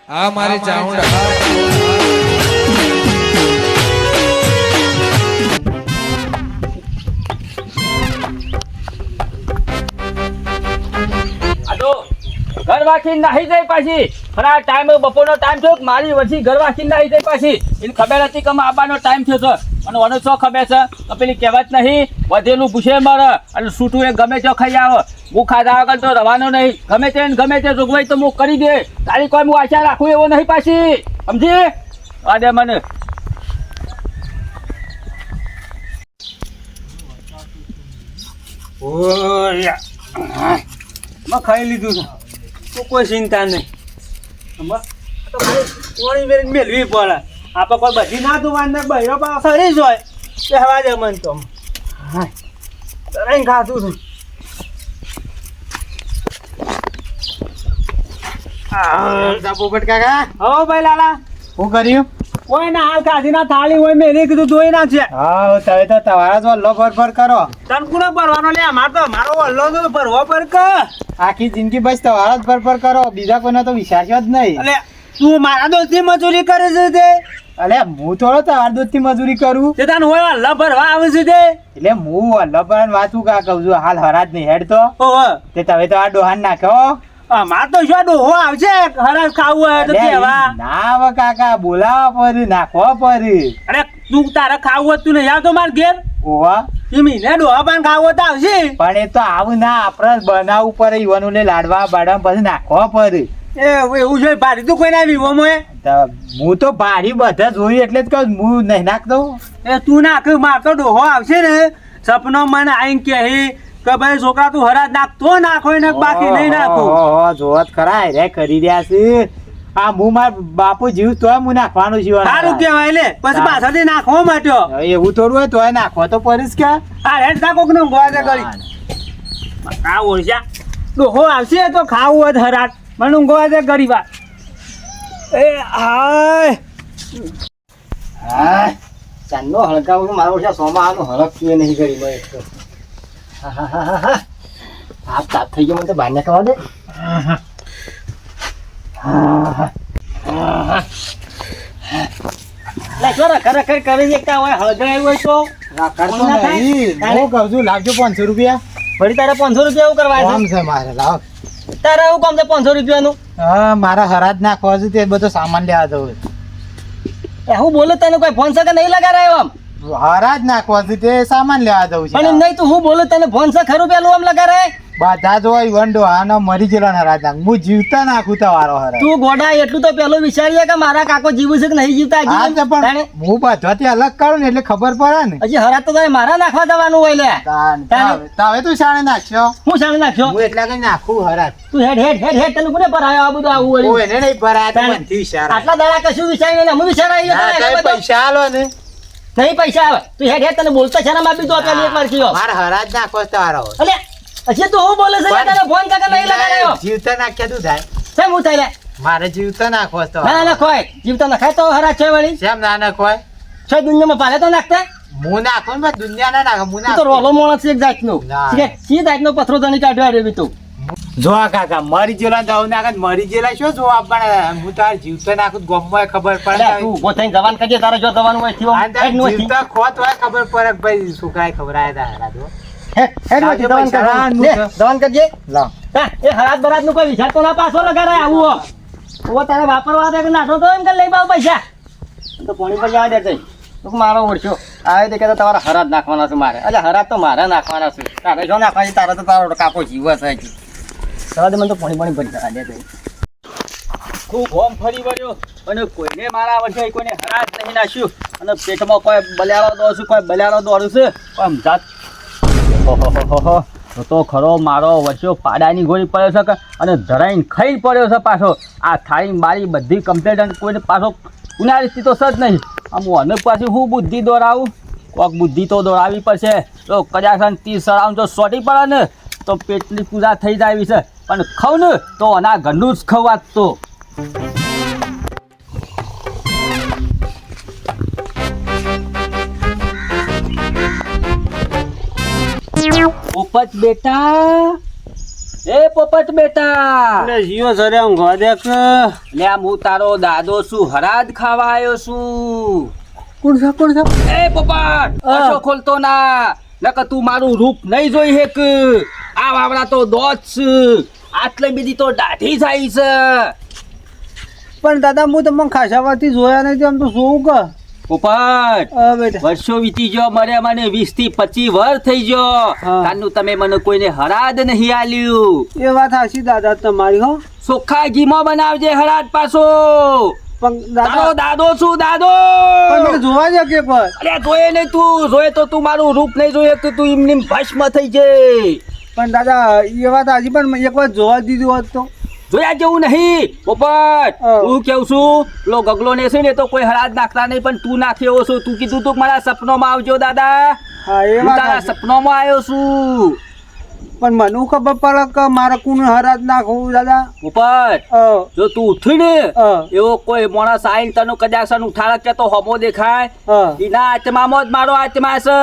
આ મારી ચાઉંડા ઘર વાંચી નાહી જાય પાછી પણ આ ટાઈમ બપોરનો ટાઈમ થયો મારી વચ્ચે ઘર વાંચી નાહી જાય પાછી એને ખબર હતી કે આવવાનો ટાઈમ થયો છે અને મને શું ખબર છે તો પેલી કહેવત નહીં વધેલું પૂછે મરે અને છૂટું એ ગમે તે ખાઈ આવે હું ખાધા વગર તો રવાનો નહીં ગમે તે જોગવાઈ તો હું કરી દે તારી કોઈ હું આશા રાખું એવો નહીં પાછી સમજી અરે મને મેં ખાઈ લીધું છે તો કોઈ ચિંતા નહીં કોણી મેળવી પડે આપણે કોઈ બધી ના ધોવાને બહેરો પણ સરી જ હોય તે હવા દે મન તો તરાઈને ખાતું છું પોપટ કાકા હો ભાઈ લાલા શું કર્યું કોઈ ના હાલ કાઢી ના થાળી હોય મેં કીધું ધોઈ નાખશે હા તમે તો તમારા જ વલ્લો ભર કરો તનકુનો ભરવાનો લે મારો વલ્લો તો ભરવો પર કે આખી જિંદગી બસ તમારા જ ભર કરો બીજા કોઈને તો વિશ્વાસ જ નહીં એટલે તું મારા દોસ્તની મજૂરી કરે છે તે અલે હું થોડો તમારા દોસ્તની મજૂરી કરું તે તને હોય વલ્લો ભરવા આવે છે તે એટલે હું વલ્લો ભરવાની વાતું કા કહું છું હાલ હરાજ નહીં હેડ તો ઓહો તે તમે તો આ ડોહાન નાખ્યો અમાર તો શું ડોહો આવશે હરાજ ખાવું હોય તો કેવા ના હવે કાકા બોલાવા પર નાખવા પર અરે તું તારે ખાવું હોય તું નહીં આવતો માર ઘેર ઓવા એ મહિને ડોહા પણ ખાવું હોય તો આવશે પણ એ તો આવું ના આપણે બનાવવું પડે ઈવાનું લે લાડવા બાડવા પછી નાખવા પડે એવું છે ભારી તું કોઈ ના વિવો મોએ હું તો ભારી બધા જોયું એટલે જ કહું હું નહીં નાખતો એ તું નાખ માર તો ડોહો આવશે ને સપનો મને આઈને કહે કે ભાઈ છોકરા તું હરાજ નાખતો નાખો ને બાકી નહીં નાખો જોત ખરા રે કરી રહ્યા છે આ હું માર બાપુ જીવ તોય હું નાખવાનું છે સારું કહેવાય લે પછી પાછળથી નાખવા માંડ્યો એવું થોડું હોય તોય નાખવા તો પડીશ કે આ રેડ નાખો કે ગોવા કરી આ ઓળશા ડોહો આવશે તો ખાવું હોય તો હરાજ મને ઊંઘવા દે ગરીબા એ હાય હા ચાંદનો હળગાવું મારો ઓછા સોમાં આનો હળક પીએ નહીં કરી લો એક તો હા તાપ થઈ ગયો મને તો બહાર નાખવા દે ખરેખર કરી દેખતા હોય હળગાયું હોય તો કરતો નહીં હું કહું છું લાવજો 500 રૂપિયા ફરી તારે 500 રૂપિયા એવું કરવા કામ છે મારે લાવ તારે એવું કામ છે 500 રૂપિયાનું હા મારા હરાજ નાખવા છે તે બધો સામાન લેવા જવું હું બોલું તને કોઈ ફોન છે કે નહીં લગાડાયો આમ હરાજ નાખવા છે તે સામાન લેવા જવું છે પણ એમ નહીં તું હું બોલું તને ફોન છે ખરું પેલું આમ લગાડાય બધા જ હોય વંડો આનો મરી ગયેલો હરાજ નાખ હું જીવતા નાખું તમારો હરાજ તું ગોડા એટલું તો પેલું વિચારીએ કે મારા કાકો જીવું છે કે નહીં જીવતા હા તો પણ હું બધાથી અલગ કરું ને એટલે ખબર પડે ને હજી હરાજ તો તારે મારા નાખવા જવાનું હોય લે હવે તું શાણે નાખશો હું સામે નાખ્યો હું એટલા કઈ નાખું હરાજ તું હેડ તને કોને ભરાયો આ બધું આવું હું હોય એને નહીં ભરાય તો મનથી વિચાર આટલા દાડા કશું વિચારીને હું વિચારાય પૈસા આલો ને નહીં પૈસા આવે તું હેડ તને બોલતા શરમ આપી દો પેલી એકવાર કયો મારા હરાજ નાખો તમારો અલે હજી તું હું બોલે છે તને ફોન કાકા નહીં લગાડ્યો જીવતા નાખ્યા તું થાય કેમ હું થાય લે મારે જીવતા નાખો તો ના નખોય જીવતા નખાય તો હરાજ છે વળી કેમ ના નાખોય છે દુનિયામાં પાલે તો નાખતે હું નાખો ને દુનિયા ના નાખો હું તું તો રોલો મોણસ એક જાતનો ના. સી જાતનો પથરો ધણી કાઢ્યો રે તું જો કાકા મરી જેલા દવ નાખત મરી જેલા શું જો આપણ હું તાર જીવતા નાખું ગમમાં ખબર તું પડે ઉભો થઈને જવાન કરજે તારે જો જવાનું હોય થયો આ તાર જીવતા ખોત હોય ખબર પડે કે ભાઈ સુકાય ખબર આયા તા હરાજો હેડ જવાન કરજે જવાન કરજે લાવ હા એ હરાજ બરાજ નું કોઈ વિચાર તો ના પાછો લગાડાય આવું ઓ તારે વાપરવા દે કે નાખો તો એમ કે લઈ પાવ પૈસા તો પાણી પર જવા દે તઈ તો મારો ઓળખ્યો આવે તે કહેતા તમારા હરાજ નાખવાના છે મારે એટલે હરાજ તો મારે નાખવાના છે તારે જો નાખવા છે તારે તો તારો કાકો જીવ છે હજી સવા દે મને તો પાણી ભરી જવા દે તઈ ખૂબ હોમ ફરી વળ્યો અને કોઈને મારા વર્ષે કોઈને હરાજ નહીં નાખ્યું અને પેટમાં કોઈ બલિયાળો દોડું છું કોઈ બલિયાળો દોડું છે આમ જાત ઓહો તો ખરો મારો વર્ષો પાડાની ગોળી પડ્યો છે કે અને ધરાઈને ખાઈ પડ્યો છે પાછો આ થાળી બારી બધી કમ્પ્લેટ અને કોઈને પાછો ઉનાળી તો સજ નહીં આમ અને પાછી હું બુદ્ધિ દોરાવું કોઈક બુદ્ધિ તો દોરાવી પડશે તો કદાચ 30 સરાઉન્ડ તો સોટી પડે ને તો પેટની પૂજા થઈ જાય એવી છે પણ ખાવ ને તો આના ઘરનું જ ખવાત તો ઉપજ બેટા એ પોપટ બેટા એટલે જીઓ સરે ઊંઘવા દે કે લે હું તારો દાદો છું હરાદ ખાવા આવ્યો છું કોણ છે એ પોપટ કશો ખોલતો ના નકર તું મારું રૂપ નહીં જોઈ હેક આ વાવડા તો દોત છે આટલી બધી તો દાઢી થાય છે પણ દાદા હું તમને ખાસાવાથી જોયા નથી આમ તો જોઉં કે પોપટ બેટા વર્ષો વીતી ગયો મરે મને 20 થી 25 વર્ષ થઈ ગયો હા. તાનું તમે મને કોઈને હરાદ નહીં આલ્યું એ વાત હાચી દાદા તમારી હો ચોખ્ખા ઘીમાં બનાવજે હરાદ પાછો પણ તારો દાદો છું દાદો પણ મને જોવા જ કે પર અરે જોયે નહીં તું જોયે તો તું મારું રૂપ નહીં જોઈએ કે તું એમની ભસ્મ થઈ જાય પણ દાદા એ વાત હાચી પણ એક વાર જોવા દીધું હોત તો જોયા જેવું નહીં પોપટ હું કેવું છું પેલો ગગલો ને છે ને તો કોઈ હરાજ નાખતા નહીં પણ તું નાખ્યો છું તું કીધું તું કે મારા સપનોમાં આવજો દાદા હા એ હું વાત તારા હાચી. સપનોમાં આવ્યો છું પણ મને ખબર પડે કે મારે કોણ હરાજ નાખવું દાદા પોપટ જો તું ઉઠી ને એવો કોઈ માણસ આઈને તને કદાચ ઉઠાડક કે તો હોમો દેખાય એના આત્મામાં જ મારો આત્મા છે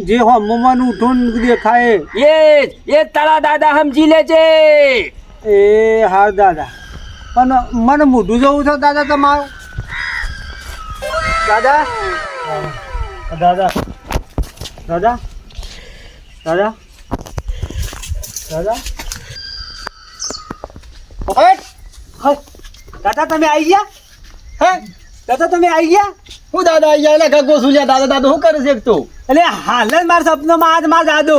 જે હમુમાન ઉઠું દેખાય એ જ તારા દાદા સમજી લેજે એ હા દાદા પણ મને મોઢું જવું છે દાદા તમારું દાદા દાદા દાદા દાદા દાદા દાદા તમે આવી ગયા હે દાદા તમે આવી ગયા હું દાદા આવી જાય એટલે ગગો સુલ્યા દાદા દાદા શું કરે છે એક તો એટલે હાલ જ મારા સપનામાં આજ મારા દાદો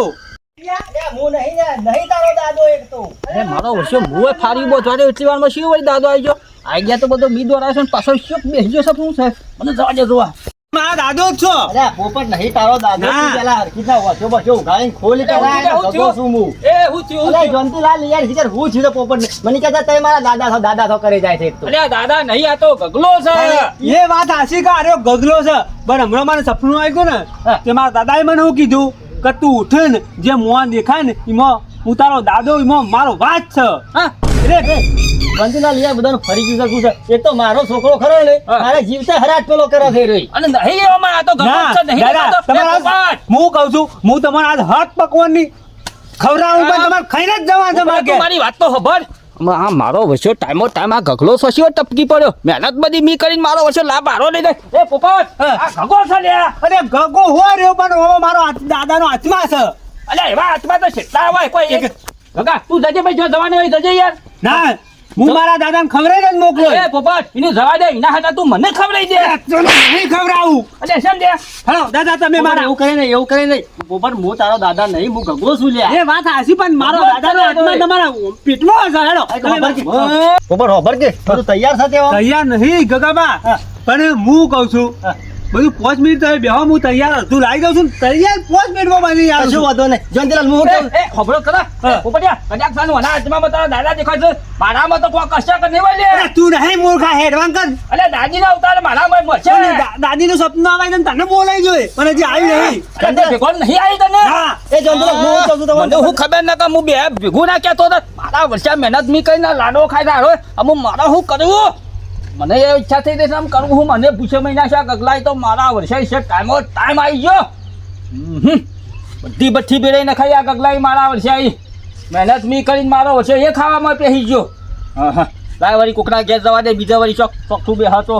અરે મારો વર્ષો મુએ ફારી બો જોડે એટલી વારમાં શી વળી દાદો આવી ગયો આઈ ગયા તો બધો મી દ્વારા છે ને પાછો શોક બેસી ગયો છે શું છે મને જવા દે જોવા મારા દાદો જ છો અરે પોપટ નહીં તારો દાદો ના. તું પેલા હરખીના વચ્ચો બચ્ચો ઉઘાડીને ખોલી હું કાઢા થયું? ગગો છું હું. એ હું થયું અરે જયંતીલાલ યાર હિજર હું છું તો પોપટ ને. મને કહેતા તમે મારા દાદા થો કરે જાય છે એક તો. અરે દાદા નહીં આ તો ગગલો છે એ વાત હાચી કે અરે ગગલો છે પણ હમણાં મને સપનું આવ્યું ને હા. તે મારા દાદાએ મને શું કીધું કે તું ઉઠે ને જે મોં દેખાય ને એમાં હું તારો દાદો એમાં મારો વાત છે હા એટલે જયંતીલાલ યાર બધાનું ફરી ગયું છે શું છે? એક તો મારો છોકરો ખરો ને હા. મારે જીવતા હરાજ પેલો કરે છે રે. અને નહીં એવામાં આ તો ગગલો ના છે નહીં દાદા દેખાતો. એ તમારા પોપટ, હું કહું છું હું તમારા આજ હાથ પકવાનની ખવડાવું પણ તમારે ખાઈને જ જવા છે પોપટ, તું મારી વાત તો ખબર આ મારો વર્ષો ટાઈમો ટાઈમ આ ગગલો સસ્યો ટપકી પડ્યો મહેનત બધી મી કરીને મારો વર્ષો લાભ હારો લઈ જાય એ પોપટ હા. આ ગગો છે લ્યા અરે ગગો હોય રહ્યો પણ હવે મારો દાદાનો આત્મા છે અલ્યા એવા હાથમાં તો છેટલા હોય કોઈ એક ગગા તું જજે ભાઈ જો જવાની હોય જજે યાર ના હું મારા દાદાને ખવડાવીને જ મોકલો એ પોપટ એને જવા દે એના હાથા તું મને ખવડાવી દે નહીં ખવડાવું અલ્યા શેમ દે હેલો દાદા તમે પોપટ મારા એવું કરે ને એવું કરે ને પોપટ હું તારો દાદા નહીં હું ગગો છું લ્યા. એ વાત હાચી પણ મારો ખબર દાદાનો છે આત્મા ને. તમારા પેટમાં હશે હેલો આ ખબર કે પોપટ ખબર કે બધું તૈયાર છે તેવા? તૈયાર નહીં ગગાબા હા. પણ હું કહું છું હા. બધું 5 મિનિટ તમે બેહો હું તૈયાર હતું લાવી દઉં છું તૈયાર 5 મિનિટમાં બની આવું કશું છું વાંધો નહીં. જયંતીલાલ હું એ કહું. એ ખબરો કરા હા. પોપટિયા કદાચ સાનું અના હાથમાં તારા દાદા દેખાય છે મારામાં તો કોઈ કશા કર નહીં હોય અરે લે તું નહીં મૂર્ખા હેડવાન કર અલ્યા દાદીના અવતાર મારામાં મળશે પણ દાદીનું સપનું આવે છે ને તને બોલાઈ જોઈએ પણ હજી આવ્યું નહીં કદાચ ભેગો નહીં આવી તને હા એ જયંતીલાલ હું કહું છું મને હું ખબર ના કે હું બે ભેગું ના કહેતો હતો મારા વર્ષે મહેનત મી કરીને લાડો ખાઈ રહ્યો અમુક મારા શું કરવું મને એ ઈચ્છા થઈ ગઈ છે આમ કરવું હું મને પૂછે મહિના છે ગગલાય તો મારા વર્ષે છે ટાઈમ આવી ગયો બધી બઠ્ઠી બેરાઈ નખાઈ આ ગગલાઈ મારા વર્ષે આવી મહેનત મી કરીને મારો વર્ષે એ ખાવામાં પેસી ગયો હા હા લાય વળી કોકના ગેસ જવા દે બીજા વળી ચોક ચોખ્ઠું બે હતો